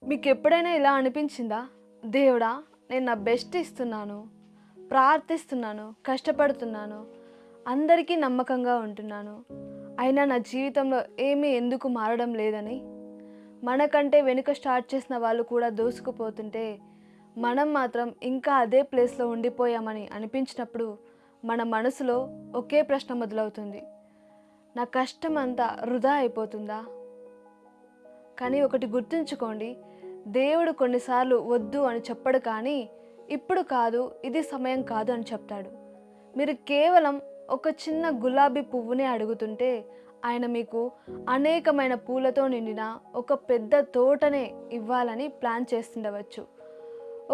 మీకెప్పుడైనా ఇలా అనిపించిందా? దేవుడా! నేను నా బెస్ట్ ఇస్తున్నాను, ప్రార్థిస్తున్నాను, కష్టపడుతున్నాను, అందరికీ నమ్మకంగా ఉంటున్నాను. అయినా నా జీవితంలో ఏమీ ఎందుకు మారడం లేదని? మనకంటే వెనుక స్టార్ట్ చేసిన వాళ్ళు కూడా దూసుకుపోతుంటే, మనం మాత్రం ఇంకా అదే ప్లేస్‌లో ఉండిపోయామని అనిపించినప్పుడు, మన మనసులో ఒకే ప్రశ్న మొదలవుతుంది. నా కష్టమంతా వృధా అయిపోతుందా? కానీ ఒకటి గుర్తుంచుకోండి, దేవుడు కొన్నిసార్లు వద్దు అని చెప్పడు కానీ, ఇప్పుడు కాదు, ఇది సమయం కాదు అని చెప్తాడు. మీరు కేవలం ఒక చిన్న గులాబీ పువ్వునే అడుగుతుంటే, ఆయన మీకు అనేకమైన పూలతో నిండిన ఒక పెద్ద తోటనే ఇవ్వాలని ప్లాన్ చేస్తుండవచ్చు.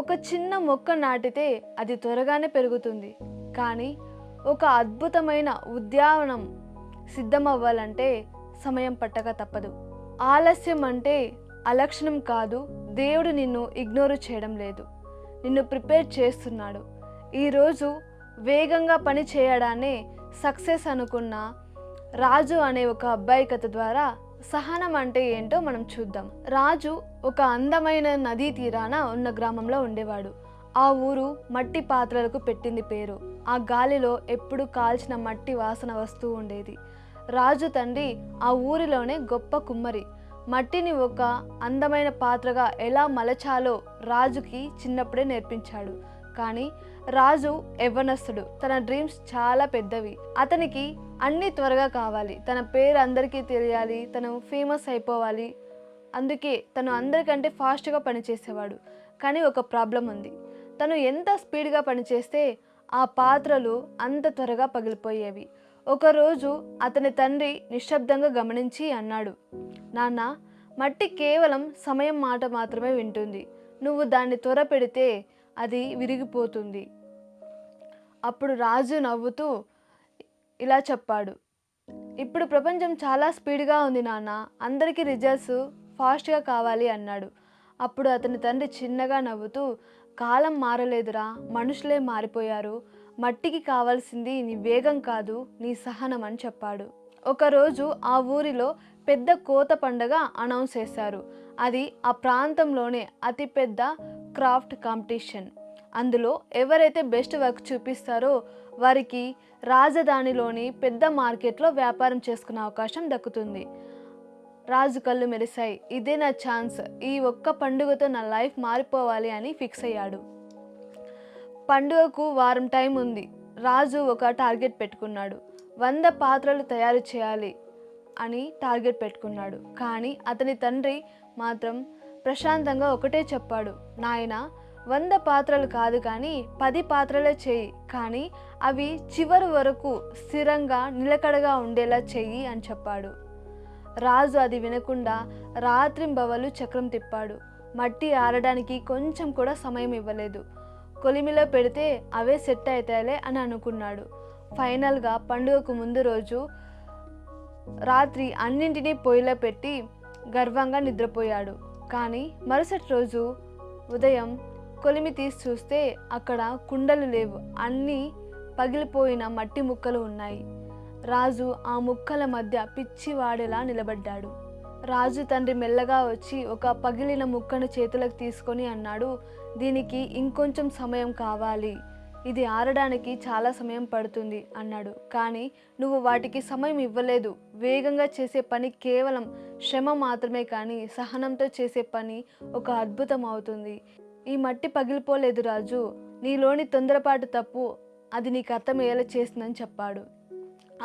ఒక చిన్న మొక్క నాటితే అది త్వరగానే పెరుగుతుంది. కానీ ఒక అద్భుతమైన ఉద్యానవనం సిద్ధమవ్వాలంటే సమయం పట్టక తప్పదు. ఆలస్యం అంటే అలక్షణం కాదు, దేవుడు నిన్ను ఇగ్నోర్ చేయడం లేదు, నిన్ను ప్రిపేర్ చేస్తున్నాడు. ఈరోజు వేగంగా పని చేయడాన్నే సక్సెస్ అనుకున్న రాజు అనే ఒక అబ్బాయి కథ ద్వారా సహనం అంటే ఏంటో మనం చూద్దాం. రాజు ఒక అందమైన నదీ తీరాన ఉన్న గ్రామంలో ఉండేవాడు. ఆ ఊరు మట్టి పాత్రలకు పెట్టింది పేరు. ఆ గాలిలో ఎప్పుడు కాల్చిన మట్టి వాసన వస్తూ ఉండేది. రాజు తండ్రి ఆ ఊరిలోనే గొప్ప కుమ్మరి. మట్టిని ఒక అందమైన పాత్రగా ఎలా మలచాలో రాజుకి చిన్నప్పుడే నేర్పించాడు. కానీ రాజు యవ్వనస్తుడు, తన డ్రీమ్స్ చాలా పెద్దవి. అతనికి అన్నీ త్వరగా కావాలి, తన పేరు అందరికీ తెలియాలి, తను ఫేమస్ అయిపోవాలి. అందుకే తను అందరికంటే ఫాస్ట్గా పనిచేసేవాడు. కానీ ఒక ప్రాబ్లం ఉంది. తను ఎంత స్పీడ్గా పనిచేస్తే ఆ పాత్రలు అంత త్వరగా పగిలిపోయేవి. ఒకరోజు అతని తండ్రి నిశ్శబ్దంగా గమనించి అన్నాడు, నాన్న, మట్టి కేవలం సమయం మాట మాత్రమే వింటుంది. నువ్వు దాన్ని త్వర పెడితే అది విరిగిపోతుంది. అప్పుడు రాజు నవ్వుతూ ఇలా చెప్పాడు, ఇప్పుడు ప్రపంచం చాలా స్పీడ్గా ఉంది నాన్న, అందరికీ రిజల్ట్స్ ఫాస్ట్గా కావాలి అన్నాడు. అప్పుడు అతని తండ్రి చిన్నగా నవ్వుతూ, కాలం మారలేదురా, మనుషులే మారిపోయారు. మట్టికి కావాల్సింది నీ వేగం కాదు, నీ సహనం అని చెప్పాడు. ఒకరోజు ఆ ఊరిలో పెద్ద కోత పండగ అనౌన్స్ చేశారు. అది ఆ ప్రాంతంలోనే అతిపెద్ద క్రాఫ్ట్ కాంపిటీషన్. అందులో ఎవరైతే బెస్ట్ వర్క్ చూపిస్తారో వారికి రాజధానిలోని పెద్ద మార్కెట్లో వ్యాపారం చేసుకునే అవకాశం దక్కుతుంది. రాజు కళ్ళు మెరిశాయి. ఇదే నా ఛాన్స్, ఈ ఒక్క పండుగతో నా లైఫ్ మారిపోవాలి అని ఫిక్స్ అయ్యాడు. పండుగకు వారం టైం ఉంది. రాజు ఒక టార్గెట్ పెట్టుకున్నాడు. 100 పాత్రలు తయారు చేయాలి అని టార్గెట్ పెట్టుకున్నాడు. కానీ అతని తండ్రి మాత్రం ప్రశాంతంగా ఒకటే చెప్పాడు, నాయనా, 100 పాత్రలు కాదు కానీ 10 పాత్రలే చెయ్యి, కానీ అవి చివరి వరకు స్థిరంగా నిలకడగా ఉండేలా చెయ్యి అని చెప్పాడు. రాజు అది వినకుండా రాత్రింబవలు చక్రం తిప్పాడు. మట్టి ఆరడానికి కొంచెం కూడా సమయం ఇవ్వలేదు. కొలిమిలో పెడితే అవే సెట్ అవుతాయిలే అని అనుకున్నాడు. ఫైనల్గా పండుగకు ముందు రోజు రాత్రి అన్నింటినీ పొయ్యిలో పెట్టి గర్వంగా నిద్రపోయాడు. కానీ మరుసటి రోజు ఉదయం కొలిమి తీసి చూస్తే అక్కడ కుండలు లేవు, అన్నీ పగిలిపోయిన మట్టి ముక్కలు ఉన్నాయి. రాజు ఆ ముక్కల మధ్య పిచ్చివాడేలా నిలబడ్డాడు. రాజు తండ్రి మెల్లగా వచ్చి ఒక పగిలిన ముక్కను చేతులకు తీసుకొని అన్నాడు, దీనికి ఇంకొంచెం సమయం కావాలి, ఇది ఆరడానికి చాలా సమయం పడుతుంది అన్నాడు. కానీ నువ్వు వాటికి సమయం ఇవ్వలేదు. వేగంగా చేసే పని కేవలం శ్రమ మాత్రమే, కానీ సహనంతో చేసే పని ఒక అద్భుతం అవుతుంది. ఈ మట్టి పగిలిపోలేదు రాజు, నీలోని తొందరపాటు తప్పు అది నీకు అర్థమయ్యేలా చేసిందని చెప్పాడు.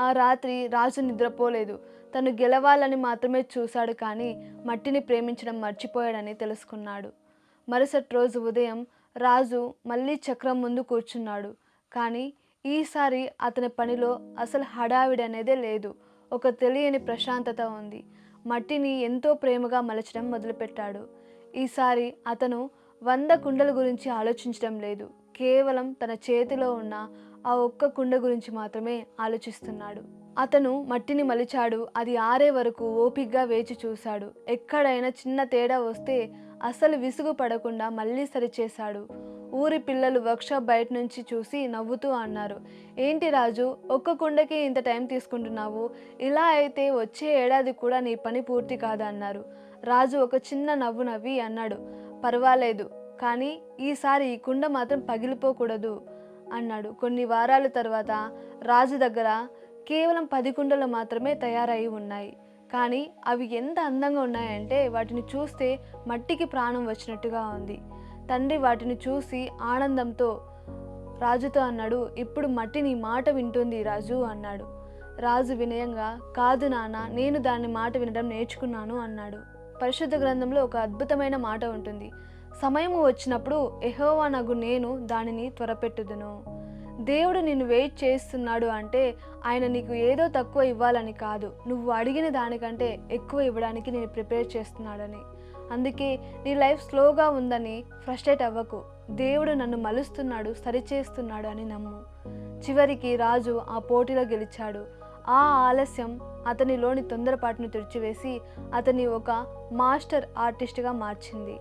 ఆ రాత్రి రాజు నిద్రపోలేదు. తను గెలవాలని మాత్రమే చూశాడు, కానీ మట్టిని ప్రేమించడం మర్చిపోయాడని తెలుసుకున్నాడు. మరుసటి రోజు ఉదయం రాజు మళ్ళీ చక్రం ముందు కూర్చున్నాడు. కానీ ఈసారి అతని పనిలో అసలు హడావిడి అనేదే లేదు. ఒక తెలియని ప్రశాంతత ఉంది. మట్టిని ఎంతో ప్రేమగా మలచడం మొదలుపెట్టాడు. ఈసారి అతను 100 కుండల గురించి ఆలోచించడం లేదు. కేవలం తన చేతిలో ఉన్న ఆ ఒక్క కుండ గురించి మాత్రమే ఆలోచిస్తున్నాడు. అతను మట్టిని మలిచాడు. అది ఆరే వరకు ఓపిగ్గా వేచి చూశాడు. ఎక్కడైనా చిన్న తేడా వస్తే అసలు విసుగు పడకుండా మళ్ళీ సరిచేశాడు. ఊరి పిల్లలు వర్క్షాప్ బయట నుంచి చూసి నవ్వుతూ అన్నారు, ఏంటి రాజు, ఒక్క కుండకి ఇంత టైం తీసుకుంటున్నావు, ఇలా అయితే వచ్చే ఏడాది కూడా నీ పని పూర్తి కాదన్నారు. రాజు ఒక చిన్న నవ్వు నవ్వి అన్నాడు, పర్వాలేదు, కానీ ఈసారి ఈ కుండ మాత్రం పగిలిపోకూడదు అన్నాడు. కొన్ని వారాల తర్వాత రాజు దగ్గర కేవలం 10 కుండలు మాత్రమే తయారై ఉన్నాయి. కానీ అవి ఎంత అందంగా ఉన్నాయంటే వాటిని చూస్తే మట్టికి ప్రాణం వచ్చినట్టుగా ఉంది. తండ్రి వాటిని చూసి ఆనందంతో రాజుతో అన్నాడు, ఇప్పుడు మట్టి నీ మాట వింటుంది రాజు అన్నాడు. రాజు వినయంగా, కాదు నాన్న, నేను దాని మాట వినడం నేర్చుకున్నాను అన్నాడు. పరిశుద్ధ గ్రంథంలో ఒక అద్భుతమైన మాట ఉంటుంది, సమయము వచ్చినప్పుడు యెహోవానగు నేను దానిని త్వరపెట్టుదును. దేవుడు నిన్ను వెయిట్ చేస్తున్నాడు అంటే ఆయన నీకు ఏదో తక్కువ ఇవ్వాలని కాదు, నువ్వు అడిగిన దానికంటే ఎక్కువ ఇవ్వడానికి నేను ప్రిపేర్ చేస్తున్నాడని. అందుకే నీ లైఫ్ స్లోగా ఉందని ఫ్రస్ట్రేట్ అవ్వకు. దేవుడు నన్ను మలుస్తున్నాడు, సరిచేస్తున్నాడు అని నమ్ము. చివరికి రాజు ఆ పోటీలో గెలిచాడు. ఆ ఆలస్యం అతనిలోని తొందరపాటును తుడిచివేసి అతని ఒక మాస్టర్ ఆర్టిస్ట్గా మార్చింది.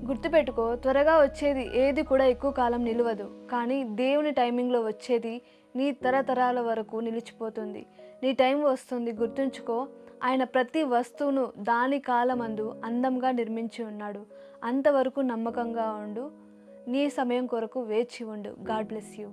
గుర్తుపెట్టుకో, త్వరగా వచ్చేది ఏది కూడా ఎక్కువ కాలం నిలవదు. కానీ దేవుని టైమింగ్లో వచ్చేది నీ తరతరాల వరకు నిలిచిపోతుంది. నీ టైం వస్తుంది, గుర్తుంచుకో. ఆయన ప్రతి వస్తువును దాని కాలమందు అందంగా నిర్మించి ఉన్నాడు. అంతవరకు నమ్మకంగా ఉండు. నీ సమయం కొరకు వేచి ఉండు. God bless you.